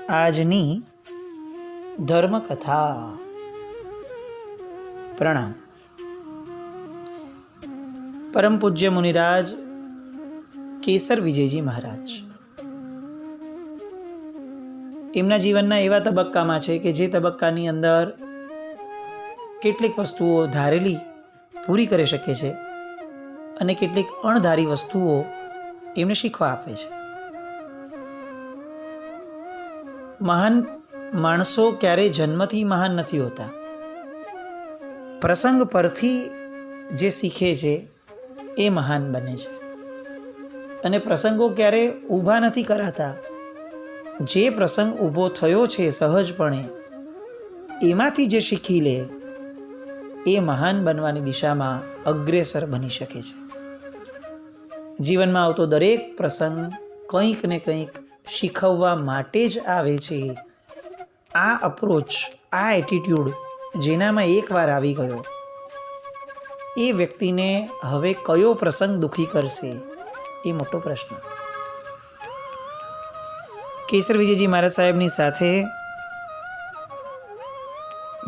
આજની ધર્મકથા. પ્રણામ. પરમ પૂજ્ય મુનિરાજ કેસર વિજયજી મહારાજ એમના જીવનના એવા તબક્કામાં છે કે જે તબક્કાની અંદર કેટલીક વસ્તુઓ ધારેલી પૂરી કરી શકે છે અને કેટલીક અણધારી વસ્તુઓ એમને શીખવા આપે છે. મહાન માણસો ક્યારેય જન્મથી મહાન નથી હોતા. પ્રસંગ પરથી જે શીખે છે એ મહાન બને છે. અને પ્રસંગો ક્યારેય ઊભા નથી કરાતા. જે પ્રસંગ ઊભો થયો છે સહજપણે, એમાંથી જે શીખી લે એ મહાન બનવાની દિશામાં અગ્રેસર બની શકે છે. જીવનમાં આવતો દરેક પ્રસંગ કંઈક ને કંઈક શીખવવા માટે જ આવે છે. આ અપ્રોચ, આ એટીટ્યૂડ જેનામાં એકવાર આવી ગયો, એ વ્યક્તિને હવે કયો પ્રસંગ દુઃખી કરશે એ મોટો પ્રશ્ન. કેસર વિજયજી મહારાજ સાહેબની સાથે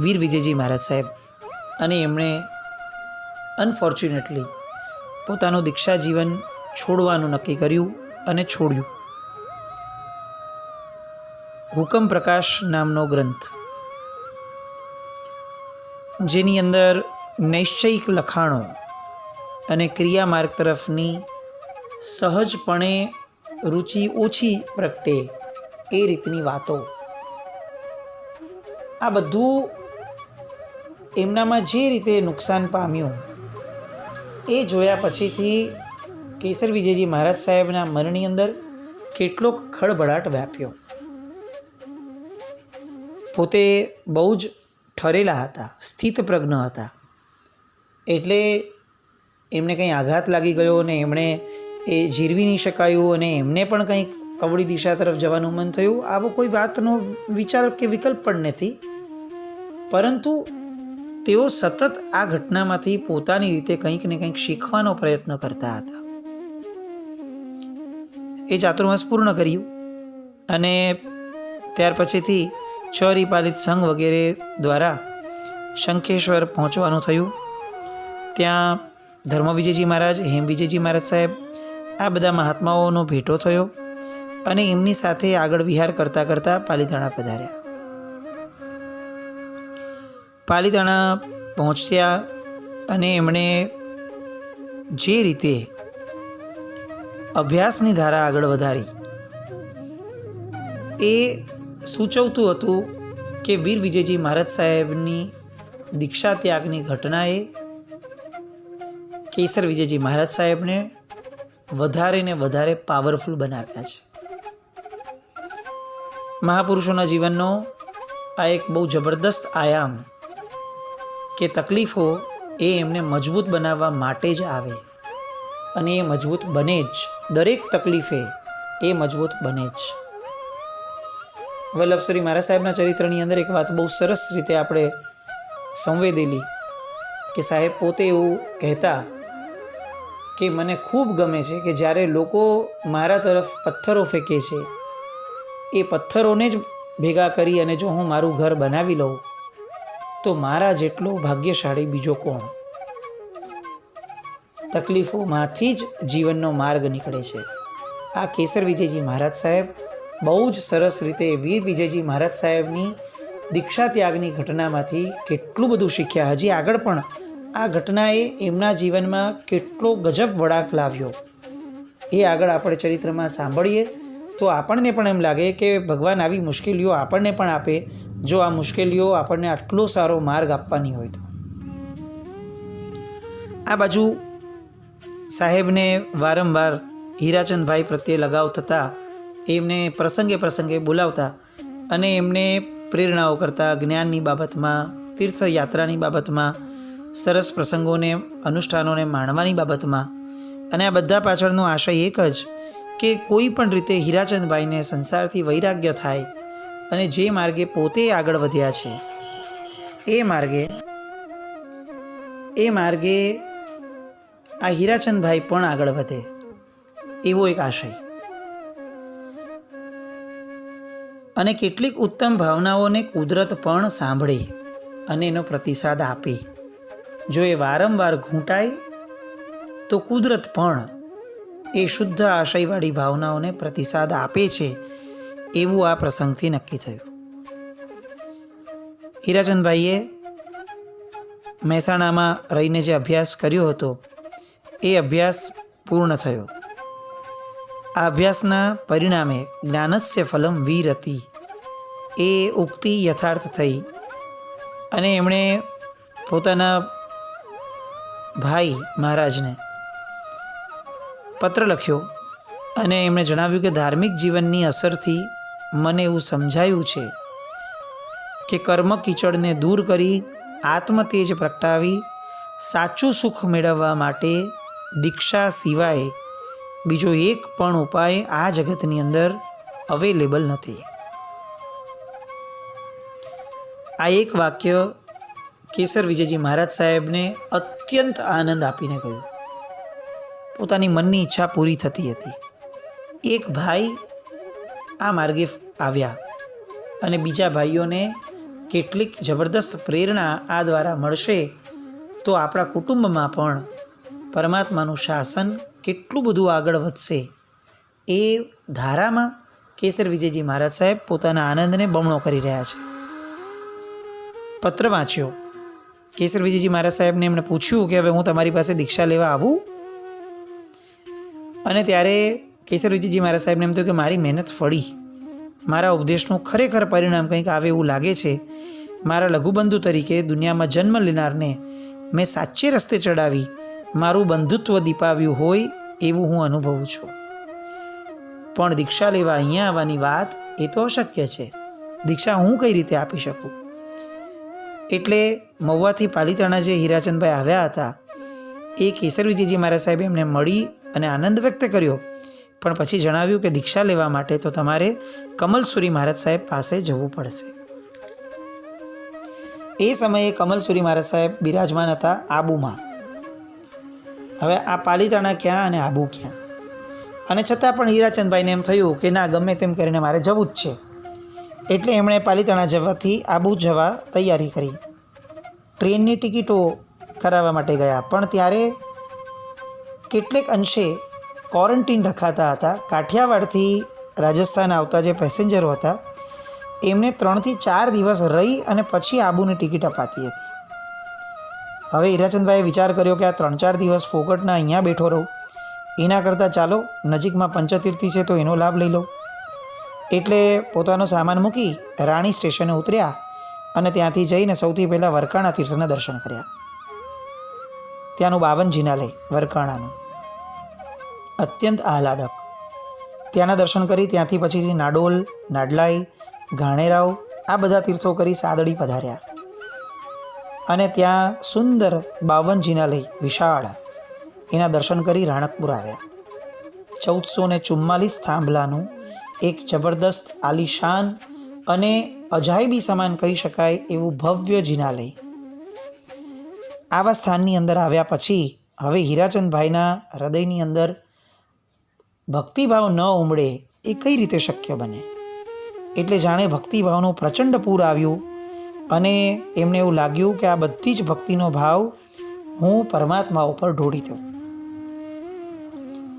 વીર વિજયજી મહારાજ સાહેબ, અને એમણે અનફોર્ચ્યુનેટલી પોતાનું દીક્ષા જીવન છોડવાનું નક્કી કર્યું અને છોડ્યું. હુકમ પ્રકાશ નામનો ગ્રંથ, જેની અંદર નૈશ્ચયિક લખાણો અને ક્રિયા માર્ગ તરફની સહજપણે રુચિ ઓછી પ્રગટે એ રીતની વાતો, આ બધું એમનામાં જે રીતે નુકસાન પામ્યું એ જોયા પછીથી કેસર વિજયજી મહારાજ સાહેબના મનની અંદર કેટલોક ખળભળાટ વ્યાપ્યો. પોતે બહુ જ ઠરેલા હતા, સ્થિતપ્રજ્ઞ હતા. એટલે એમને કંઈ આઘાત લાગી ગયો અને એમણે એ જીરવી નહીં શકાયું અને એમને પણ કંઈક અવળી દિશા તરફ જવાનું મન થયું, આવો કોઈ વાતનો વિચાર કે વિકલ્પ પણ નથી. પરંતુ તેઓ સતત આ ઘટનામાંથી પોતાની રીતે કંઈક ને કંઈક શીખવાનો પ્રયત્ન કરતા હતા. એ ચાતુર્માસ પૂર્ણ કર્યું અને ત્યાર પછીથી ચરિપાલિત સંઘ વગેરે દ્વારા શંખેશ્વર પહોંચવાનું થયું. ત્યાં ધર્મ વિજયજી મહારાજ, હેમ વિજયજી મહારાજ સાહેબ, આ બધા મહાત્માઓનો ભેટો થયો અને એમની સાથે આગળ વિહાર કરતાં કરતાં પાલીતાણા પધાર્યા. પાલીતાણા પહોંચ્યા અને એમણે જે રીતે અભ્યાસની ધારા આગળ વધારી એ સૂચવતું હતું કે વીર વિજયજી મહારાજ સાહેબની દીક્ષા ત્યાગની ઘટનાએ કેસર વિજયજી મહારાજ સાહેબને વધારે ને વધારે પાવરફુલ બનાવ્યા છે. મહાપુરુષોના જીવનનો આ એક બહુ જબરદસ્ત આયામ કે તકલીફો એ એમને મજબૂત બનાવવા માટે જ આવે અને એ મજબૂત બને જ. દરેક તકલીફે એ મજબૂત બને જ. વલ્લભશ્રી મહારાજ સાહેબના ચરિત્રની અંદર એક વાત બહુ સરસ રીતે આપણે સંવેદેલી કે સાહેબ પોતે એવું કહેતા કે મને ખૂબ ગમે છે કે જ્યારે લોકો મારા તરફ પથ્થરો ફેંકે છે, એ પથ્થરોને જ ભેગા કરી અને જો હું મારું ઘર બનાવી લઉં તો મારા જેટલો ભાગ્યશાળી બીજો કોણ. તકલીફોમાંથી જ જીવનનો માર્ગ નીકળે છે. આ કેસર વિજયજી મહારાજ સાહેબ બહુ જ સરસ રીતે વીર વિજયજી મહારાજ સાહેબની દીક્ષા ત્યાગની ઘટનામાંથી કેટલું બધું શીખ્યા. હજી આગળ પણ આ ઘટનાએ એમના જીવનમાં કેટલો ગજબ વળાંક લાવ્યો એ આગળ આપણે ચરિત્રમાં સાંભળીએ તો આપણને પણ એમ લાગે કે ભગવાન આવી મુશ્કેલીઓ આપણને પણ આપે, જો આ મુશ્કેલીઓ આપણને આટલો સારો માર્ગ આપવાની હોય તો. આ બાજુ સાહેબને વારંવાર હીરાચંદભાઈ પ્રત્યે લગાવ થતા એમને પ્રસંગે પ્રસંગે બોલાવતા અને એમને પ્રેરણાઓ કરતા, જ્ઞાનની બાબતમાં, તીર્થયાત્રાની બાબતમાં, સરસ પ્રસંગોને, અનુષ્ઠાનોને માણવાની બાબતમાં. અને આ બધા પાછળનો આશય એક જ કે કોઈ પણ રીતે હીરાચંદભાઈને સંસારથી વૈરાગ્ય થાય અને જે માર્ગે પોતે આગળ વધ્યા છે એ માર્ગે આ હીરાચંદભાઈ પણ આગળ વધે, એવો એક આશય. અને કેટલીક ઉત્તમ ભાવનાઓને કુદરત પણ સાંભળે અને એનો પ્રતિસાદ આપે. જો એ વારંવાર ઘૂંટાય તો કુદરત પણ એ શુદ્ધ આશયવાળી ભાવનાઓને પ્રતિસાદ આપે છે, એવું આ પ્રસંગથી નક્કી થયું. હીરાચંદભાઈએ મહેસાણામાં રહીને જે અભ્યાસ કર્યો હતો એ અભ્યાસ પૂર્ણ થયો. આ અભ્યાસના પરિણામે જ્ઞાનસ્ય ફલમ વીરતિ એ ઉક્તિ યથાર્થ થઈ અને એમણે પોતાના ભાઈ મહારાજને પત્ર લખ્યો અને એમણે જણાવ્યું કે ધાર્મિક જીવનની અસરથી મને એવું સમજાયું છે કે કર્મ કીચડને દૂર કરી આત્મતેજ પ્રગટાવી સાચું સુખ મેળવવા માટે દીક્ષા સિવાય બીજો એક પણ ઉપાય આ જગતની અંદર અવેલેબલ નથી. આ એક વાક્ય કેસર વિજયજી મહારાજ સાહેબને અત્યંત આનંદ આપીને કહ્યું. પોતાની મનની ઈચ્છા પૂરી થતી હતી. એક ભાઈ આ માર્ગે આવ્યા અને બીજા ભાઈઓને કેટલીક જબરદસ્ત પ્રેરણા આ દ્વારા મળશે તો આપણા કુટુંબમાં પણ પરમાત્માનું શાસન કેટલું બધું આગળ વધશે, એ ધારામાં કેસર વિજયજી મહારાજ સાહેબ પોતાના આનંદને બમણો કરી રહ્યા છે. પત્ર વાંચ્યો. કેસર વિજયજી મહારાજ સાહેબને એમણે પૂછ્યું કે હવે હું તમારી પાસે દીક્ષા લેવા આવું? અને ત્યારે કેસર વિજયજી મહારાજ સાહેબને એમ થયું કે મારી મહેનત ફળી, મારા ઉપદેશનું ખરેખર પરિણામ કંઈક આવે એવું લાગે છે. મારા લઘુબંધુ તરીકે દુનિયામાં જન્મ લેનારને મેં સાચે રસ્તે ચડાવી મારું બંધુત્વ દીપાવ્યું હોય એવું હું અનુભવું છું. પણ દીક્ષા લેવા અહીંયા આવવાની વાત એ તો અશક્ય છે. દીક્ષા હું કઈ રીતે આપી શકું? એટલે મહુવાથી પાલીતાણા જે હીરાચંદભાઈ આવ્યા હતા એ કેસર વિજયજી મહારાજ સાહેબે એમને મળી અને આનંદ વ્યક્ત કર્યો, પણ પછી જણાવ્યું કે દીક્ષા લેવા માટે તો તમારે કમલસુરી મહારાજ સાહેબ પાસે જવું પડશે. એ સમયે કમલસુરી મહારાજ સાહેબ બિરાજમાન હતા આબુમાં. હવે આ પાલીતાણા ક્યાં અને આબુ ક્યાં? અને છતાં પણ હીરાચંદભાઈને એમ થયું કે ના, ગમે તેમ કરીને મારે જવું જ છે. એટલે એમણે પાલીતાણા જવાથી આબુ જવા તૈયારી કરી. ટ્રેનની ટિકિટો કરાવવા માટે ગયા, પણ ત્યારે કેટલેક અંશે ક્વોરન્ટીન રખાતા હતા. કાઠિયાવાડથી રાજસ્થાન આવતા જે પેસેન્જરો હતા એમને 3 થી 4 દિવસ રહી અને પછી આબુની ટિકિટ અપાતી હતી. હવે હીરાચંદભાઈએ વિચાર કર્યો કે આ 3-4 દિવસ ફોકટના અહીંયા બેઠો રહું, એના કરતાં ચાલો નજીકમાં પંચતીર્થી છે તો એનો લાભ લઈ લઉં. એટલે પોતાનો સામાન મૂકી રાણી સ્ટેશને ઉતર્યા અને ત્યાંથી જઈને સૌથી પહેલાં વરકાણા તીર્થના દર્શન કર્યા. ત્યાંનું 52 જિનાલય વરકાણાનું અત્યંત આહલાદક. ત્યાંના દર્શન કરી ત્યાંથી પછી નાડોલ, નાડલાઈ, ઘાણેરાવ આ બધા તીર્થો કરી સાદડી પધાર્યા અને ત્યાં સુંદર 52 જિનાલય વિશાળ એના દર્શન કરી રાણકપુર આવ્યા. 1444 થાંભલાનું એક જબરદસ્ત આલિશાન અને અજાયબી સમાન કહી શકાય એવું ભવ્ય જિનાલય. આવા સ્થાનની અંદર આવ્યા પછી હવે હીરાચંદભાઈના હૃદયની અંદર ભક્તિભાવ ન ઉમળે એ કઈ રીતે શક્ય બને? એટલે જાણે ભક્તિભાવનું પ્રચંડ પૂર આવ્યું અને એમને એવું લાગ્યું કે આ બધી જ ભક્તિનો ભાવ હું પરમાત્મા ઉપર ઢોળી દઉં.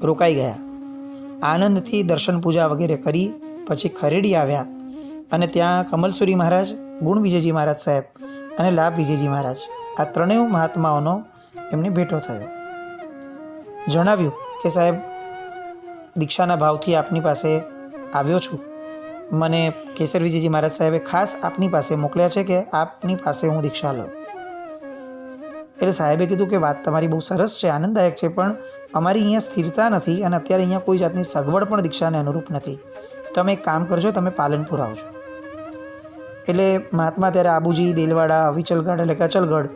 રોકાઈ ગયા. આનંદથી દર્શન પૂજા વગેરે કરી પછી ખરેડી આવ્યા અને ત્યાં કમલસુરી મહારાજ, ગુણ વિજયજી મહારાજ સાહેબ અને લાભ વિજયજી મહારાજ આ ત્રણેય મહાત્માઓનો એમને ભેટો થયો. જણાવ્યું કે સાહેબ, દીક્ષાના ભાવથી આપની પાસે આવ્યો છું. મને કેસર વિજયજી મહારાજ સાહેબે ખાસ આપની પાસે મોકલ્યા છે કે આપની પાસે હું દીક્ષા લઉં. એટલે સાહેબે કીધું કે વાત તમારી બહુ સરસ છે, આનંદદાયક છે, પણ અમારી અહીંયા સ્થિરતા નથી અને અત્યારે અહીંયા કોઈ જાતની સગવડ પણ દીક્ષાને અનુરૂપ નથી. તમે એક કામ કરજો, તમે પાલનપુર આવજો. એટલે મહાત્મા ત્યારે આબુજી, દેલવાડા, અવિચલગઢ એટલે કે અચલગઢ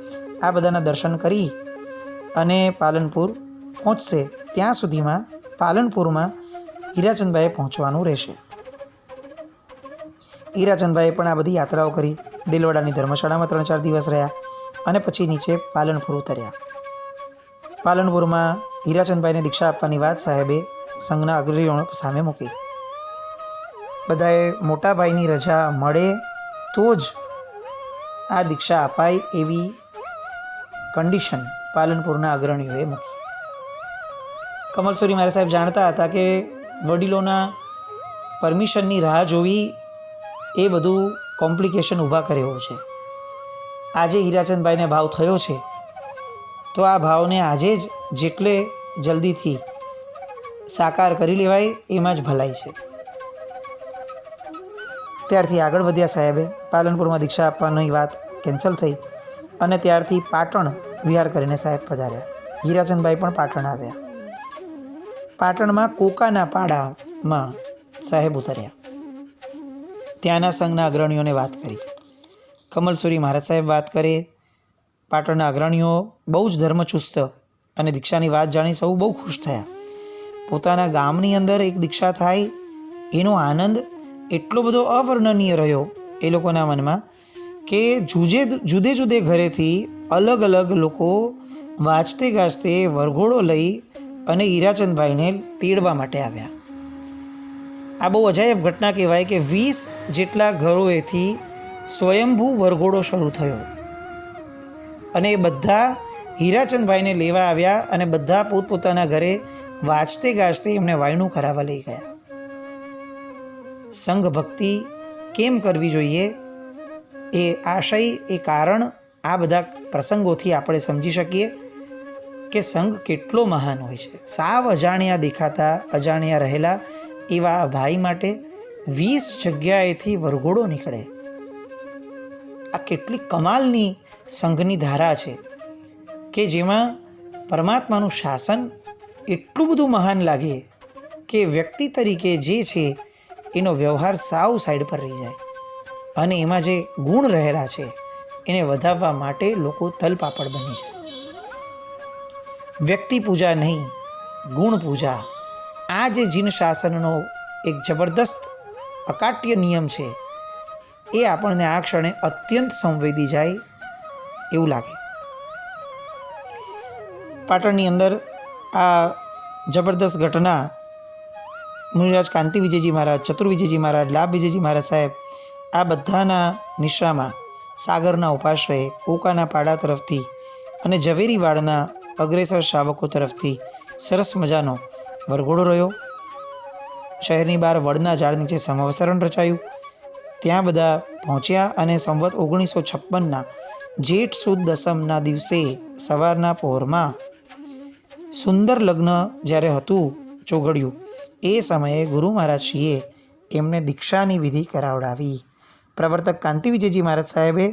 આ બધાના દર્શન કરી અને પાલનપુર પહોંચશે. ત્યાં સુધીમાં પાલનપુરમાં હીરાચંદભાઈએ પહોંચવાનું રહેશે. હીરાચંદભાઈએ પણ આ બધી યાત્રાઓ કરી. દેલવાડાની ધર્મશાળામાં 3-4 દિવસ રહ્યા અને પછી નીચે પાલનપુર ઉતર્યા. પાલનપુરમાં હીરાચંદભાઈને દીક્ષા આપવાની વાત સાહેબે સંઘના અગ્રણીઓ સામે મૂકી. બધાએ મોટા ભાઈની રજા મળે તો જ આ દીક્ષા અપાય એવી કન્ડિશન પાલનપુરના અગ્રણીઓએ મૂકી. કમલસુરી મહારાજ સાહેબ જાણતા હતા કે વડીલોના પરમિશનની રાહ જોવી એ બધું કોમ્પ્લિકેશન ઊભા કરે એવું છે. આજે હીરાચંદભાઈને ભાવ થયો છે તો આ ભાવને આજે જ જેટલે જલ્દીથી સાકાર કરી લેવાય એમાં જ ભલાઈ છે. ત્યારથી આગળ વધ્યા સાહેબે. પાલનપુરમાં દીક્ષા આપવાની વાત કેન્સલ થઈ અને ત્યારથી પાટણ વિહાર કરીને સાહેબ પધાર્યા. હીરાચંદભાઈ પણ પાટણ આવ્યા. પાટણમાં કોકાના પાડામાં સાહેબ ઉતર્યા. ત્યાંના સંઘના અગ્રણીઓને વાત કરી. કમલસુરી મહારાજ સાહેબ વાત કરે. પાટણના અગ્રણીઓ બહુ જ ધર્મચુસ્ત અને દીક્ષાની વાત જાણી સૌ બહુ ખુશ થયા. પોતાના ગામની અંદર એક દીક્ષા થાય એનો આનંદ એટલો બધો અવર્ણનીય રહ્યો એ લોકોના મનમાં કે જુદે જુદે ઘરેથી અલગ અલગ લોકો વાંચતે ગાજતે વરઘોડો લઈ અને હીરાચંદભાઈને તેડવા માટે આવ્યા. આ બહુ અજાયબ ઘટના કહેવાય કે 20 જેટલા ઘરોએથી સ્વયંભૂ વરઘોડો શરૂ થયો અને એ બધા હીરાચંદભાઈને લેવા આવ્યા અને બધા પોતપોતાના ઘરે વાંચતે ગાજતે એમને વાયણું કરાવવા લઈ ગયા. સંઘ ભક્તિ કેમ કરવી જોઈએ એ આશય એ કારણ આ બધા પ્રસંગોથી આપણે સમજી શકીએ કે સંઘ કેટલો મહાન હોય છે. સાવ અજાણ્યા દેખાતા અજાણ્યા રહેલા એવા ભાઈ માટે 20 જગ્યાએથી વરઘોડો નીકળે. આ કેટલી કમાલની સંઘની ધારા છે કે જેમાં પરમાત્માનું શાસન એટલું બધું મહાન લાગે કે વ્યક્તિ તરીકે જે છે એનો વ્યવહાર સાવ સાઈડ પર રહી જાય અને એમાં જે ગુણ રહેલા છે એને વધારવા માટે લોકો તલપાપડ બની જાય. વ્યક્તિ પૂજા નહીં, ગુણ પૂજા. આ જે જીન શાસનનો એક જબરદસ્ત અકાટ્ય નિયમ છે એ આપણને આ ક્ષણે અત્યંત સંવેદી જાય એવું લાગે. પાટણની અંદર આ જબરદસ્ત ઘટના મુનિરાજ કાંતિ વિજયજી મહારાજ, ચતુર્વિજયજી મહારાજ, લાભ વિજયજી મહારાજ સાહેબ આ બધાના નિશ્રામાં સાગરના ઉપાશ્રયે કોકાના પાડા તરફથી અને ઝવેરીવાડના અગ્રેસર શ્રાવકો તરફથી સરસ મજાનો વરઘોડો રહ્યો. શહેરની બહાર વડના ઝાડ નીચે સમવસરણ રચાયું. ત્યાં બધા પહોંચ્યા અને સંવત 1956ના જેઠ સુદ દસમના દિવસે સવારના પહોરમાં સુંદર લગ્ન જ્યારે હતું ચોઘડિયું એ સમયે ગુરુ મહારાજશ્રીએ એમને દીક્ષાની વિધિ કરાવડાવી. પ્રવર્તક કાંતિ વિજયજી મહારાજ સાહેબે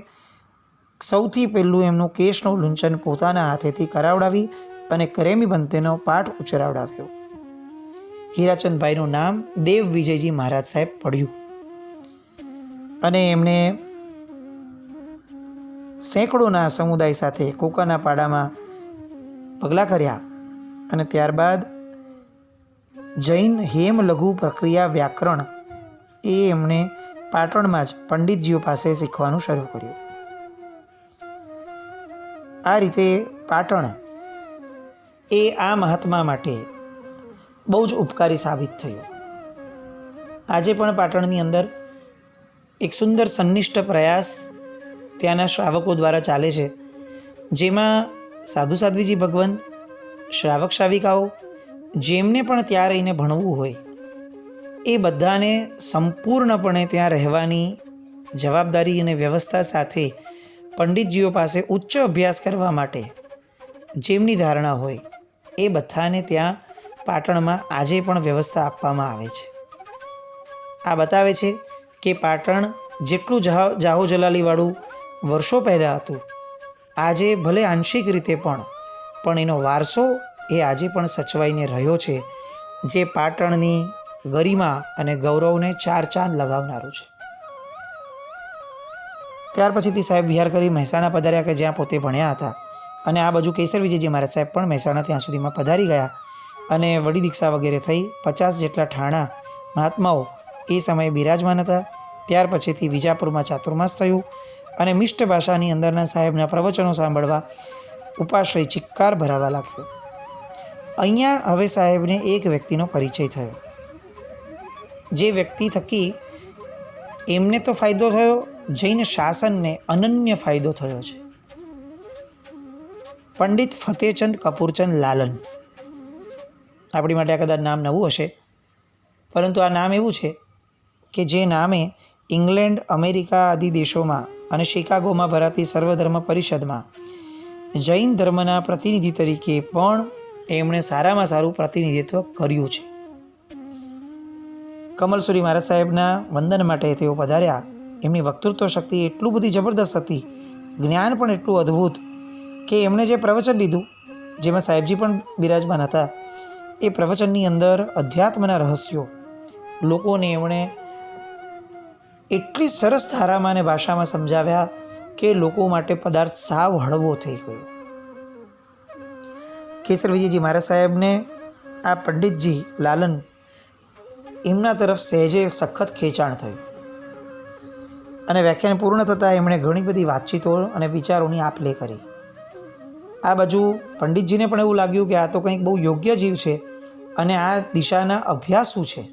સૌથી પહેલું એમનું કેશનું લૂંછન પોતાના હાથેથી કરાવડાવી અને કરેમી બંતેનો પાઠ ઉચ્ચરાવડાવ્યો. હીરાચંદભાઈનું નામ દેવ વિજયજી મહારાજ સાહેબ પડ્યું અને એમને સેંકડોના સમુદાય સાથે કોકાના પાડામાં પગલાં કર્યા અને ત્યારબાદ જૈન હેમ લઘુ પ્રક્રિયા વ્યાકરણ એ એમણે પાટણમાં જ પંડિતજીઓ પાસે શીખવાનું શરૂ કર્યું. આ રીતે પાટણ એ આ મહાત્મા માટે બહુ જ ઉપકારી સાબિત થયું. આજે પણ પાટણની અંદર એક સુંદર સંનિષ્ઠ પ્રયાસ ત્યાંના શ્રાવકો દ્વારા ચાલે છે, જેમાં સાધુ સાધ્વીજી ભગવંત, શ્રાવક શ્રાવિકાઓ જેમને પણ ત્યાં રહીને ભણવું હોય એ બધાને સંપૂર્ણપણે ત્યાં રહેવાની જવાબદારી અને વ્યવસ્થા સાથે પંડિતજીઓ પાસે ઉચ્ચ અભ્યાસ કરવા માટે જેમની ધારણા હોય એ બધાને ત્યાં પાટણમાં આજે પણ વ્યવસ્થા આપવામાં આવે છે. આ બતાવે છે કે પાટણ જેટલું જાહો જલાલીવાળું વર્ષો પહેલાં હતું, આજે ભલે આંશિક રીતે પણ એનો વારસો એ આજે પણ સચવાઈને રહ્યો છે, જે પાટણની ગરિમા અને ગૌરવને 4 ચાંદ લગાવનારું છે. ત્યાર પછીથી સાહેબ વિહાર કરી મહેસાણા પધાર્યા કે જ્યાં પોતે ભણ્યા હતા અને આ બાજુ કેસર વિજયજી મહારાજ સાહેબ પણ મહેસાણા ત્યાં સુધીમાં પધારી ગયા અને વડી દીક્ષા વગેરે થઈ. 50 જેટલા ઠાણા મહાત્માઓ એ સમયે બિરાજમાન હતા. ત્યાર પછીથી વિજાપુરમાં ચાતુર્માસ થયું અને મિષ્ટ ભાષાની અંદરના સાહેબના પ્રવચનો સાંભળવા ઉપાશ્રય ચિક્કાર ભરાવા લાગ્યો. અહીંયા હવે સાહેબને એક વ્યક્તિનો પરિચય થયો, જે વ્યક્તિ થકી એમને તો ફાયદો થયો, જૈન શાસનને અનન્ય ફાયદો થયો છે. પંડિત ફતેહચંદ કપૂરચંદ લાલન, આપણી માટે આ કદાચ નામ નવું હશે, પરંતુ આ નામ એવું છે કે જે નામે ઇંગ્લેન્ડ, અમેરિકા આદિ દેશોમાં અને શિકાગોમાં ભરાતી સર્વધર્મ પરિષદમાં જૈન ધર્મના પ્રતિનિધિ તરીકે પણ એમણે સારામાં સારું પ્રતિનિધિત્વ કર્યું છે. કમલસુરી મહારાજ સાહેબના વંદન માટે તેઓ પધાર્યા. એમની વક્તૃત્વ શક્તિ એટલું બધી જબરદસ્ત હતી, જ્ઞાન પણ એટલું અદ્ભુત કે એમણે જે પ્રવચન લીધું, જેમાં સાહેબજી પણ બિરાજમાન હતા, એ પ્રવચનની અંદર અધ્યાત્મના રહસ્યો લોકોને એમણે એટલી સરસ ધારામાં અને ભાષામાં સમજાવ્યા કે લોકો માટે પદાર્થ સાવ હળવો થઈ ગયો. કેસર વિજયજી મહારાજ સાહેબને આ પંડિતજી લાલન એમના તરફ સહેજે સખત ખેંચાણ થયું અને વ્યાખ્યાન પૂર્ણ થતાં એમણે ઘણી બધી વાતચીતો અને વિચારોની આપ લે કરી. આ બાજુ પંડિતજીને પણ એવું લાગ્યું કે આ તો કંઈક બહુ યોગ્ય જીવ છે અને આ દિશાના અભ્યાસુ છે,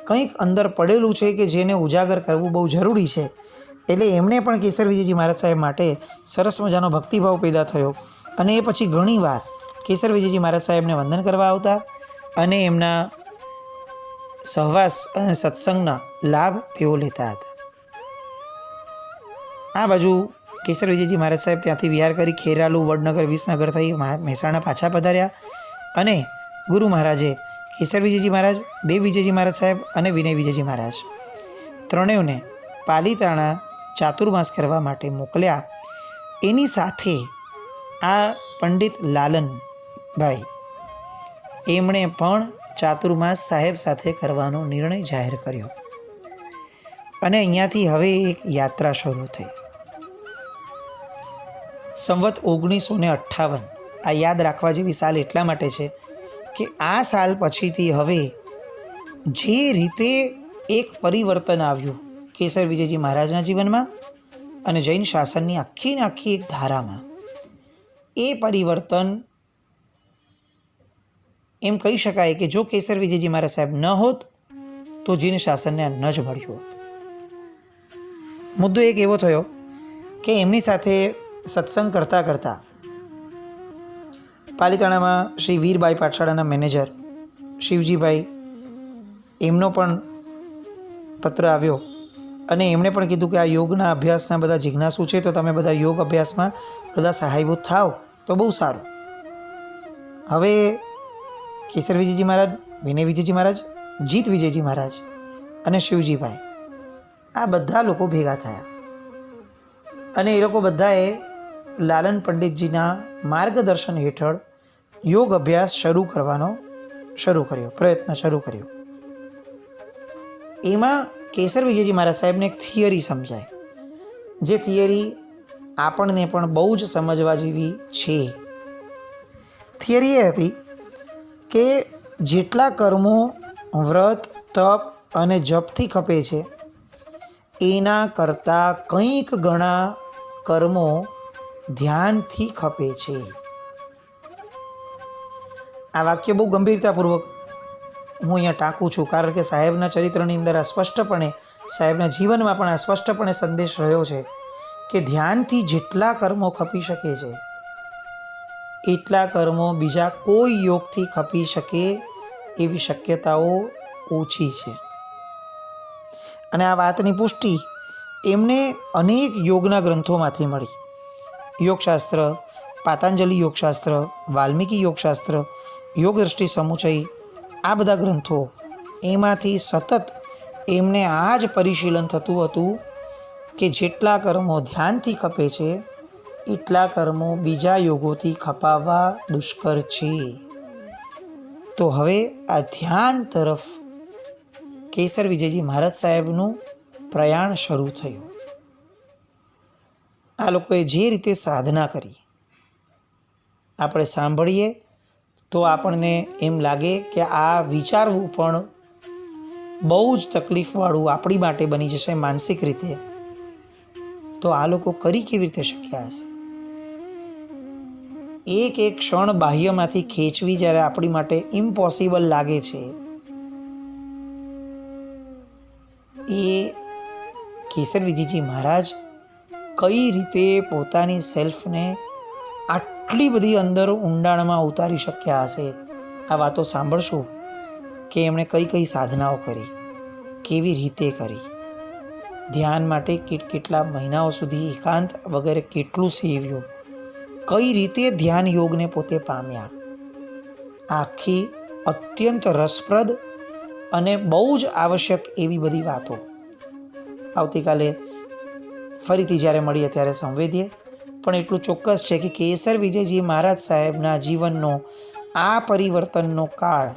કંઈક અંદર પડેલું છે કે જેને ઉજાગર કરવું બહુ જરૂરી છે. એટલે એમણે પણ કેસર વિજયજી મહારાજ સાહેબ માટે સરસ મજાનો ભક્તિભાવ પેદા થયો અને એ પછી ઘણીવાર કેસર વિજયજી મહારાજ સાહેબને વંદન કરવા આવતા અને એમના સહવાસ અને સત્સંગના લાભ તેઓ લેતા હતા. આ બાજુ કેસર વિજયજી મહારાજ સાહેબ ત્યાંથી વિહાર કરી ખેરાલુ, વડનગર, વિસનગર થઈ મહેસાણા પાછા પધાર્યા અને ગુરુ મહારાજે કેસર વિજયજી મહારાજ, દેવ વિજયજી મહારાજ સાહેબ અને વિનય વિજયજી મહારાજ ત્રણેયને પાલીતાણા ચાતુર્માસ કરવા માટે મોકલ્યા. એની સાથે આ પંડિત લાલનભાઈ એમણે પણ ચાતુર્માસ સાહેબ સાથે કરવાનો નિર્ણય જાહેર કર્યો અને અહીંયાથી હવે એક યાત્રા શરૂ થઈ. સંવત 1958 આ યાદ રાખવા જેવી સાલ એટલા માટે છે કે આ સાલ પછીથી હવે જે રીતે એક પરિવર્તન આવ્યું કેસર વિજયજી મહારાજના જીવનમાં અને જૈન શાસનની આખી ને આખી એક ધારામાં, એ પરિવર્તન એમ કહી શકાય કે જો કેસર વિજયજી મહારાજ સાહેબ ન હોત તો જૈન શાસનને ન જ મળ્યું હોત. મુદ્દો એક એવો થયો કે એમની સાથે સત્સંગ કરતાં કરતાં પાલીતાણામાં શ્રી વીરબાઈ પાઠશાળાના મેનેજર શિવજીભાઈ, એમનો પણ પત્ર આવ્યો અને એમણે પણ કીધું કે આ યોગના અભ્યાસના બધા જિજ્ઞાસુ છે, તો તમે બધા યોગ અભ્યાસમાં બધા સહાયભૂત થાવ તો બહુ સારું. હવે કેસર વિજયજી મહારાજ, વિનય વિજયજી મહારાજ, જીત વિજયજી મહારાજ અને શિવજીભાઈ આ બધા લોકો ભેગા થયા અને એ લોકો બધાએ લાલન પંડિતજીના માર્ગદર્શન હેઠળ યોગ અભ્યાસ શરૂ કર્યો, પ્રયત્ન શરૂ કર્યો. એમાં કેસર વિજયજી મહારાજ સાહેબને એક થિયરી સમજાય, જે થિયરી આપણને પણ બહુ જ સમજવા જેવી છે. થિયરી એ હતી કે જેટલા કર્મો વ્રત, તપ અને જપથી ખપે છે એના કરતાં કંઈક ગણા કર્મો ધ્યાનથી ખપે છે. આ વાક્ય બહુ ગંભીરતાપૂર્વક હું અહીંયા ટાંકું છું, કારણ કે સાહેબના ચરિત્રની અંદર અસ્પષ્ટપણે, સાહેબના જીવનમાં પણ અસ્પષ્ટપણે સંદેશ રહ્યો છે કે ધ્યાનથી જેટલા કર્મો ખપી શકે છે એટલા કર્મો બીજા કોઈ યોગથી ખપી શકે એવી શક્યતાઓ ઓછી છે. અને આ વાતની પુષ્ટિ એમને અનેક યોગના ગ્રંથોમાંથી મળી. યોગશાસ્ત્ર, પાતંજલિ યોગશાસ્ત્ર, વાલ્મીકી યોગશાસ્ત્ર, યોગ દ્રષ્ટિ સમુચય, આ બધા ગ્રંથો, એમાંથી સતત એમને આ જ પરિશીલન થતું હતું કે જેટલા કર્મો ધ્યાનથી ખપે છે એટલા કર્મો બીજા યોગોથી ખપાવવા દુષ્કર છે. તો હવે આ ધ્યાન તરફ કેસર વિજયજી મહારાજ સાહેબનું પ્રયાણ શરૂ થયું. આ લોકોએ જે રીતે સાધના કરી આપણે સાંભળીએ તો આપણને એમ લાગે કે આ વિચારવું પણ બહુ જ તકલીફવાળું આપણી માટે બની જશે માનસિક રીતે. તો આ લોકો કરી કેવી રીતે શક્યા હશે? એક એક ક્ષણ બાહ્યમાંથી ખેંચવી જ્યારે આપણી માટે ઇમ્પોસિબલ લાગે છે, એ કેસર વિજયજી મહારાજ કઈ રીતે પોતાની સેલ્ફને આટલી બધી અંદર ઊંડાણમાં ઉતારી શક્યા હશે. આ વાતો સાંભળશું કે એમણે કઈ કઈ સાધનાઓ કરી, કેવી રીતે કરી, ધ્યાન માટે કેટલા મહિનાઓ સુધી એકાંત વગેરે કેટલું સેવ્યું, કઈ રીતે ધ્યાન યોગને પોતે પામ્યા. આખી અત્યંત રસપ્રદ અને બહુ જ આવશ્યક એવી બધી વાતો આવતીકાલે ફરીથી જ્યારે મળીએ ત્યારે સંવેદીએ. પણ એટલું ચોક્કસ છે કે કેસર વિજયજી મહારાજ સાહેબના જીવનનો આ પરિવર્તનનો કાળ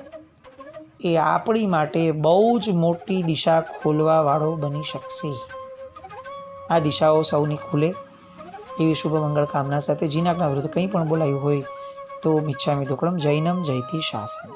એ આપણી માટે બહુ જ મોટી દિશા ખોલવાવાળો બની શકશે. આ દિશાઓ સૌની ખુલે એવી શુભ મંગળ કામના સાથે જીનાકના વિરુદ્ધ કંઈ પણ બોલાયું હોય તો મિચ્છામિ દુક્કડમ. જૈનમ જયતિ શાસન.